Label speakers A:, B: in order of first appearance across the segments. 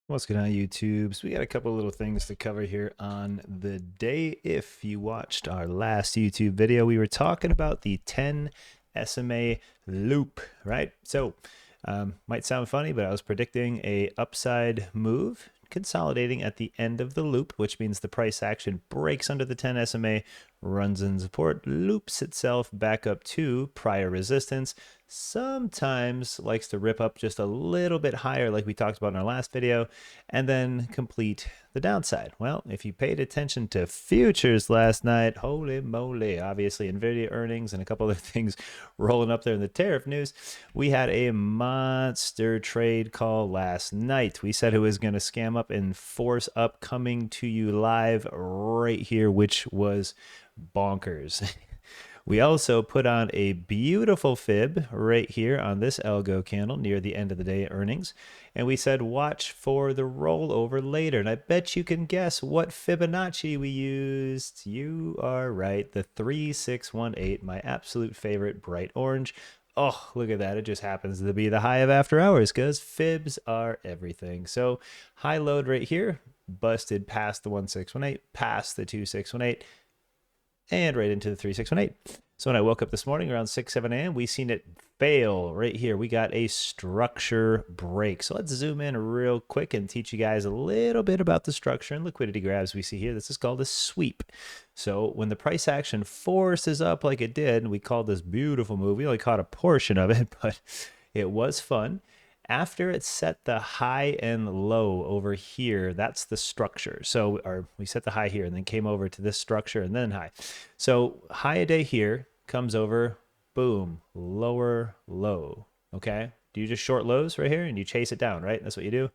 A: What's going on, YouTube? So we got a couple little things to cover here on the day. If you watched our last YouTube video, we were talking about the 10 SMA loop, right? So might sound funny, but I was predicting a upside move consolidating at the end of the loop, which means the price action breaks under the 10 SMA, runs in support, loops itself back up to prior resistance, sometimes likes to rip up just a little bit higher like we talked about in our last video, and then complete the downside. Well, if you paid attention to futures last night, holy moly, obviously Nvidia earnings and a couple other things rolling up there in the tariff news, we had a monster trade call last night. We said it was going to scam up and force up, coming to you live right here, which was bonkers. We also put on a beautiful fib right here on this algo candle near the end of the day earnings. And we said, watch for the rollover later. And I bet you can guess what Fibonacci we used. You are right. The 3618, my absolute favorite, bright orange. Oh, look at that. It just happens to be the high of after hours because fibs are everything. So high load right here, busted past the 1618, past the 2618, and right into the 3618. So when I woke up this morning around 7 a.m., we seen it fail right here. We got a structure break. So let's zoom in real quick and teach you guys a little bit about the structure and liquidity grabs we see here. This is called a sweep. So when the price action forces up like it did, and we called this beautiful move, we only caught a portion of it, but it was fun. After it set the high and low over here, that's the structure. So we set the high here and then came over to this structure and then high. So high a day here comes over, boom, lower low. Okay. Do you just short lows right here and you chase it down, right? That's what you do.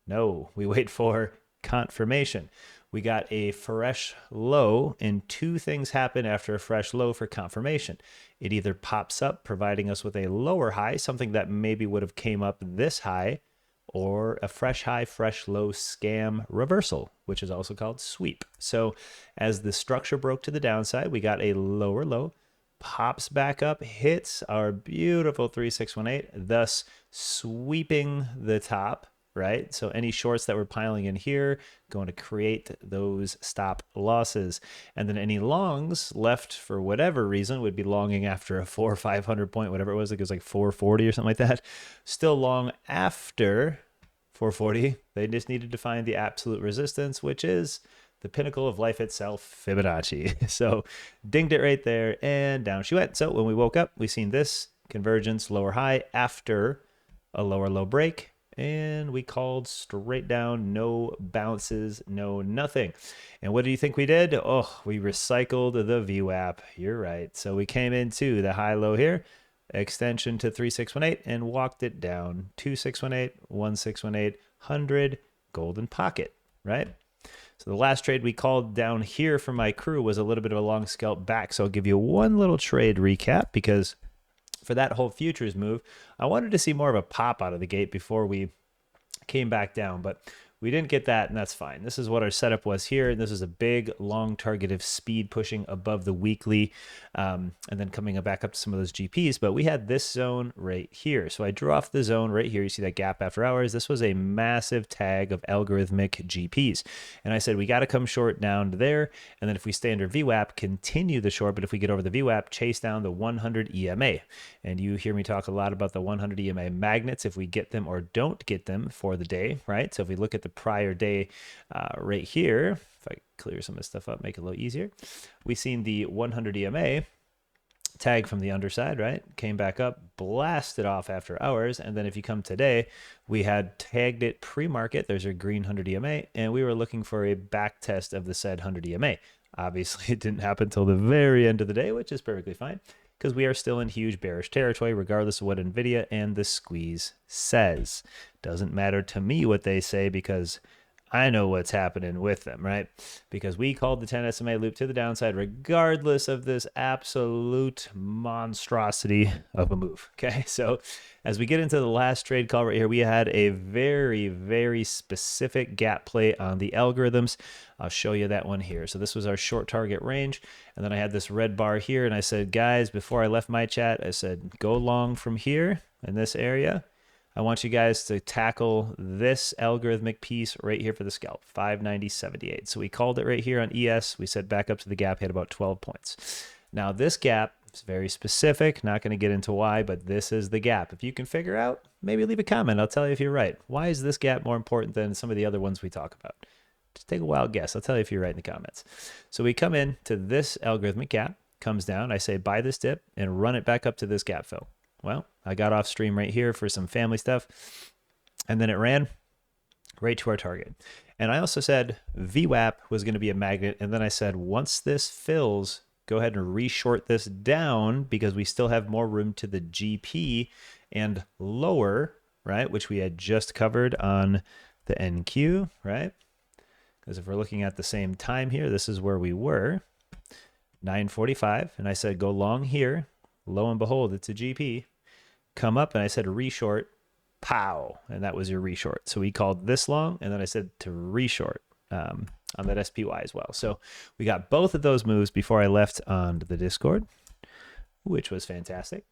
A: No, we wait for confirmation. We got a fresh low, and two things happen after a fresh low for confirmation. It either pops up, providing us with a lower high, something that maybe would have came up this high, or a fresh high, fresh low scam reversal, which is also called sweep. So as the structure broke to the downside, we got a lower low, pops back up, hits our beautiful 3618, thus sweeping the top, right? So any shorts that were piling in here going to create those stop losses. And then any longs left for whatever reason would be longing after a 400 or 500 point, whatever it was. It was like 440 or something like that. Still long after 440. They just needed to find the absolute resistance, which is the pinnacle of life itself, Fibonacci. So dinged it right there and down she went. So when we woke up, we seen this convergence lower high after a lower low break, and we called straight down, no bounces, no nothing. And what do you think we did? Oh, we recycled the VWAP. You're right. So we came into the high low here, extension to 3618, and walked it down. 2618, 1618, 100, golden pocket, right? So the last trade we called down here for my crew was a little bit of a long scalp back. So I'll give you one little trade recap, because for that whole futures move, I wanted to see more of a pop out of the gate before we came back down, but we didn't get that, and that's fine. This is what our setup was here, and this is a big, long targeted speed pushing above the weekly, and then coming back up to some of those GPs. But we had this zone right here. So I drew off the zone right here. You see that gap after hours. This was a massive tag of algorithmic GPs. And I said, we got to come short down to there, and then if we stay under VWAP, continue the short. But if we get over the VWAP, chase down the 100 EMA. And you hear me talk a lot about the 100 EMA magnets, if we get them or don't get them for the day, right? So if we look at the prior day right here, if I clear some of this stuff up, make it a little easier, we seen the 100 EMA tag from the underside, right? Came back up, blasted off after hours. And then if you come today, we had tagged it pre-market. There's our green 100 EMA, and we were looking for a back test of the said 100 EMA. Obviously, it didn't happen until the very end of the day, which is perfectly fine, because we are still in huge bearish territory, regardless of what Nvidia and the squeeze says. Doesn't matter to me what they say, because I know what's happening with them, right? Because we called the 10 SMA loop to the downside, regardless of this absolute monstrosity of a move. Okay, so as we get into the last trade call right here, we had a very, very specific gap play on the algorithms. I'll show you that one here. So this was our short target range. And then I had this red bar here, and I said, guys, before I left my chat, I said, go long from here in this area. I want you guys to tackle this algorithmic piece right here for the scalp, 590.78. So we called it right here on ES. We said back up to the gap, hit about 12 points. Now this gap is very specific, not going to get into why, but this is the gap. If you can figure out, maybe leave a comment. I'll tell you if you're right. Why is this gap more important than some of the other ones we talk about? Just take a wild guess. I'll tell you if you're right in the comments. So we come in to this algorithmic gap, comes down. I say buy this dip and run it back up to this gap fill. Well, I got off stream right here for some family stuff, and then it ran right to our target. And I also said VWAP was going to be a magnet, and then I said once this fills, go ahead and reshort this down because we still have more room to the GP and lower, right, which we had just covered on the NQ, right? Because if we're looking at the same time here, this is where we were, 9:45, and I said go long here. Lo and behold, it's a GP. Come up, and I said reshort, pow, and that was your reshort. So we called this long, and then I said to reshort on that SPY as well. So we got both of those moves before I left on the Discord, which was fantastic.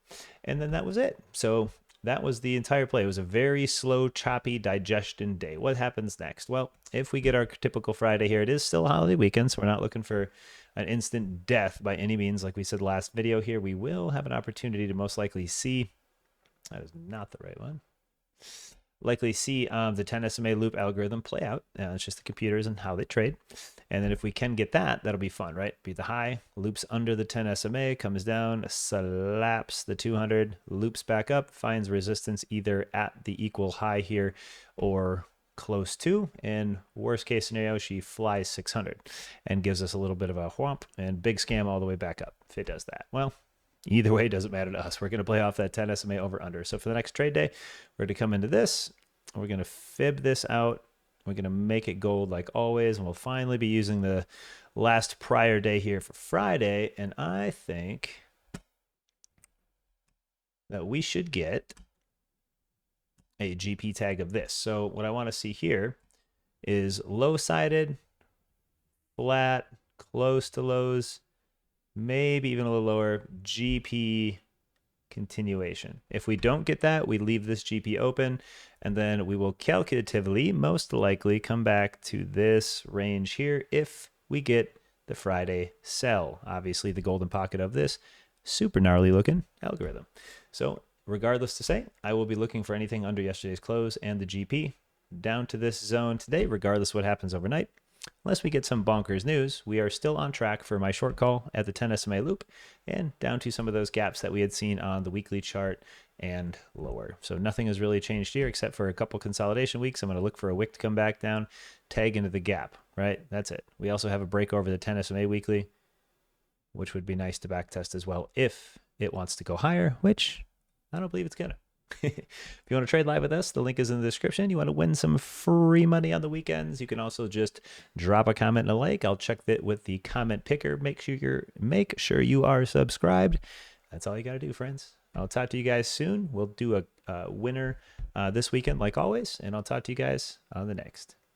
A: And then that was it. So that was the entire play. It was a very slow, choppy digestion day. What happens next? Well, if we get our typical Friday here, it is still a holiday weekend, so we're not looking for an instant death by any means. Like we said last video here, we will have an opportunity to most likely see, that is not the right one, likely see the 10 SMA loop algorithm play out. It's just the computers and how they trade. And then if we can get that, that'll be fun, right? Be the high, loops under the 10 SMA, comes down, slaps the 200, loops back up, finds resistance either at the equal high here or close to. In worst case scenario, she flies 600 and gives us a little bit of a whomp and big scam all the way back up if it does that. Well, either way, it doesn't matter to us. We're going to play off that 10 SMA over under. So for the next trade day, we're going to come into this. We're going to fib this out. We're going to make it gold like always. And we'll finally be using the last prior day here for Friday. And I think that we should get a GP tag of this. So what I want to see here is low-sided, flat, close to lows, maybe even a little lower, GP continuation. If we don't get that, we leave this GP open, and then we will calculatively, most likely, come back to this range here if we get the Friday sell. Obviously, the golden pocket of this super gnarly looking algorithm. So regardless to say, I will be looking for anything under yesterday's close and the GP down to this zone today, regardless what happens overnight. Unless we get some bonkers news, we are still on track for my short call at the 10 SMA loop and down to some of those gaps that we had seen on the weekly chart and lower. So nothing has really changed here except for a couple consolidation weeks. I'm going to look for a wick to come back down, tag into the gap, right? That's it. We also have a break over the 10 SMA weekly, which would be nice to back test as well if it wants to go higher, which I don't believe it's going to. If you want to trade live with us, the link is in the description. You want to win some free money on the weekends, you can also just drop a comment and a like. I'll check that with the comment picker. Make sure you are subscribed. That's all you got to do, friends. I'll talk to you guys soon. We'll do a winner this weekend like always, and I'll talk to you guys on the next.